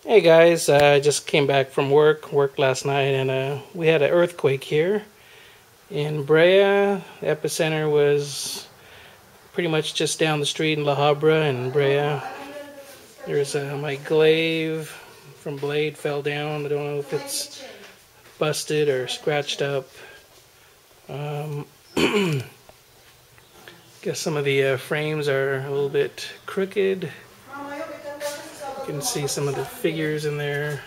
Hey guys, I just came back from worked last night, and we had an earthquake here in Brea. The epicenter was pretty much just down the street in La Habra in Brea. There's my glaive from Blade fell down. I don't know if it's busted or scratched up. Guess some of the frames are a little bit crooked. You can see some of the figures in there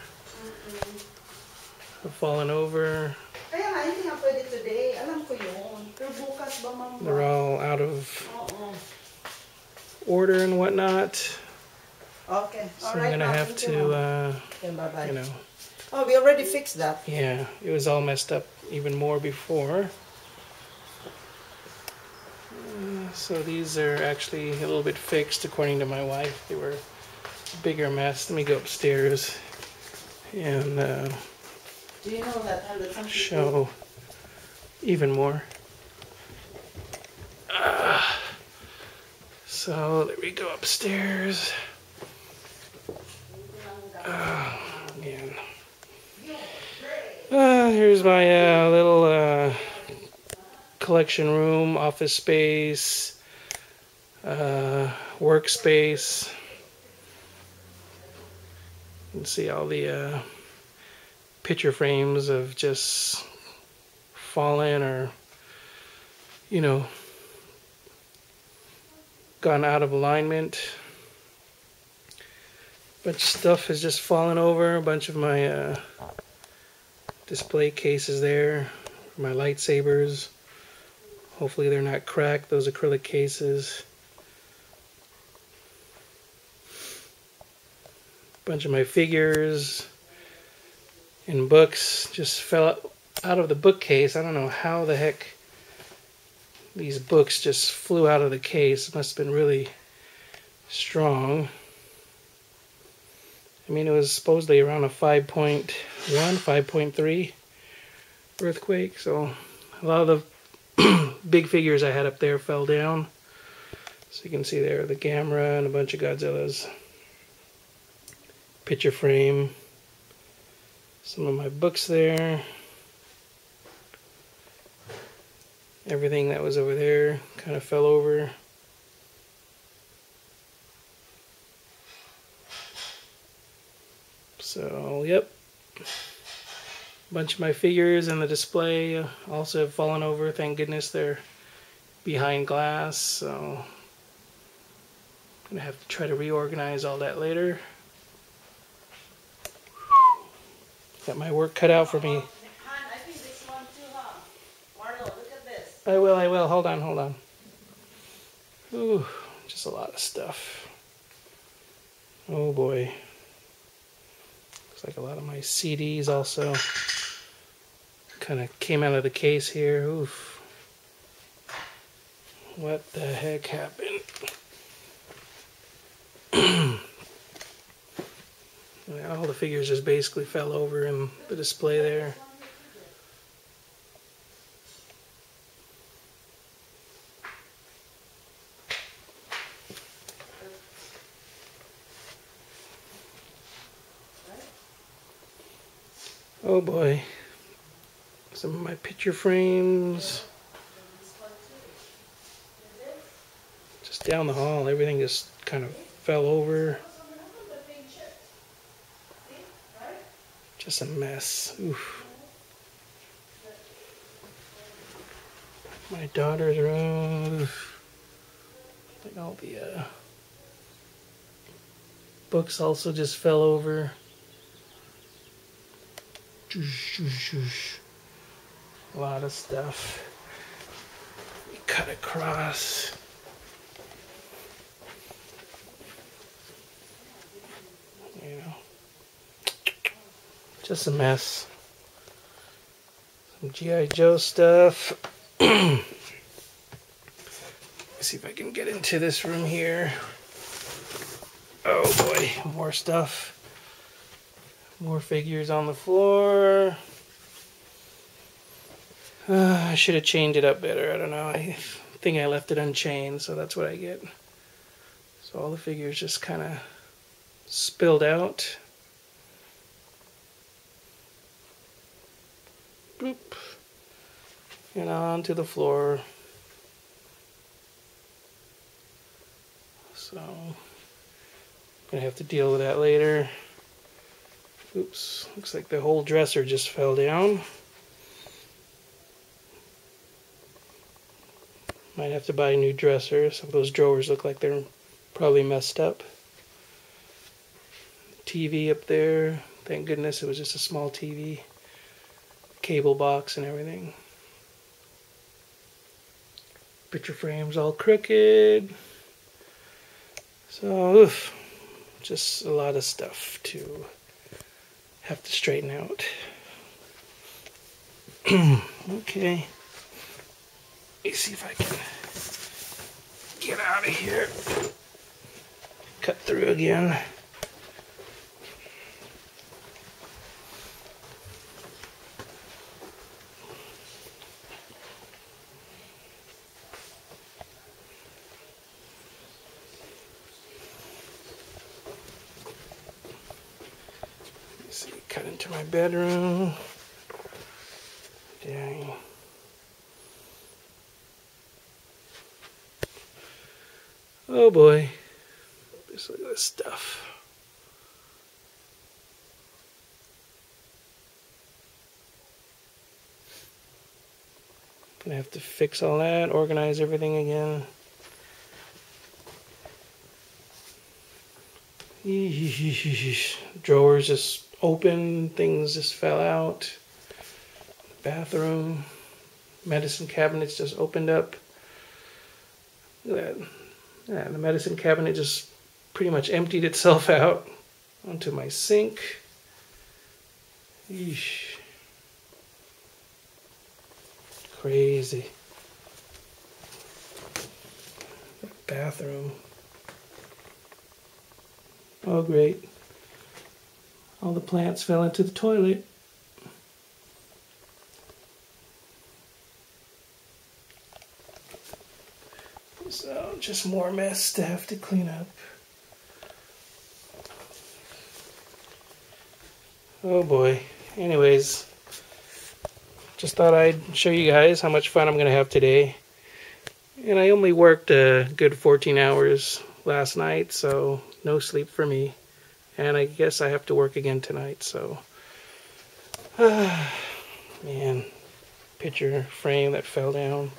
have fallen over. They're all out of order and whatnot. Okay. So I'm gonna have to, you know. Oh, we already fixed that. Yeah, it was all messed up even more before. So these are actually a little bit fixed according to my wife. They were a bigger mess. Let me go upstairs and Do you know that show even more. So there we go upstairs. Oh man. Here's my little collection room, office space, workspace. You can see all the picture frames have just fallen or, you know, gone out of alignment. A bunch of stuff has just fallen over. A bunch of my display cases there, my lightsabers. Hopefully they're not cracked, those acrylic cases. A bunch of my figures and books just fell out of the bookcase. I don't know how the heck these books just flew out of the case. It must have been really strong. I mean, it was supposedly around a 5.1, 5.3 earthquake, so a lot of the big figures I had up there fell down. So you can see there the Gamera and a bunch of Godzillas. Picture frame. Some of my books there. Everything that was over there kind of fell over. So, yep. A bunch of my figures in the display also have fallen over. Thank goodness they're behind glass. So, I'm going to have to try to reorganize all that later. Got my work cut out for me. I think this one too, huh? Marlo, look at this. I will. Hold on. Ooh, just a lot of stuff. Oh boy. Looks like a lot of my CDs also kind of came out of the case here. Oof. What the heck happened? All the figures just basically fell over in the display there. Oh boy. Some of my picture frames. Just down the hall, everything just kind of fell over. Just a mess. Oof. My daughter's room. Like all the books also just fell over. A lot of stuff. We cut across. You know. Just a mess. Some G.I. Joe stuff. Let's see if I can get into this room here. Oh boy, more stuff. More figures on the floor. I should have chained it up better. I don't know. I think I left it unchained, so that's what I get. So all the figures just kind of spilled out. Boop. And onto the floor. So, gonna have to deal with that later. Oops, looks like the whole dresser just fell down. Might have to buy a new dresser. Some of those drawers look like they're probably messed up. TV up there. Thank goodness it was just a small TV. Cable box and everything. Picture frame's all crooked. So, oof, just a lot of stuff to have to straighten out. Okay. Let me see if I can get out of here. Cut through again. Let's see, cut into my bedroom. Dang. Oh boy, just look at this stuff. Gonna have to fix all that, organize everything again. Drawers just open, things just fell out. Bathroom, medicine cabinets just opened up. Look at that. Yeah, the medicine cabinet just pretty much emptied itself out onto my sink. Yeesh. Crazy. Bathroom. Oh great. All the plants fell into the toilet. So, just more mess to have to clean up. Oh boy. Anyways, just thought I'd show you guys how much fun I'm going to have today. And I only worked a good 14 hours last night, so no sleep for me. And I guess I have to work again tonight, so... man, picture frame that fell down.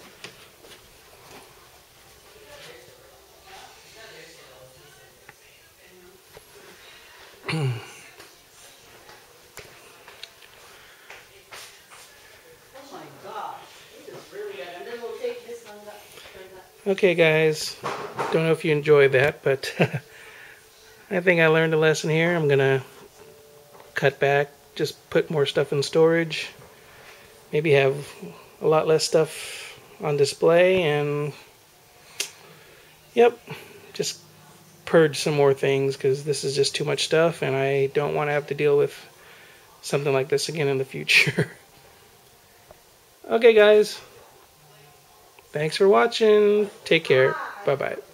Okay guys, don't know if you enjoyed that, but I think I learned a lesson here. I'm gonna cut back, just put more stuff in storage, maybe have a lot less stuff on display, and yep, just purge some more things because this is just too much stuff and I don't want to have to deal with something like this again in the future. Okay guys, thanks for watching. Take care. Bye bye.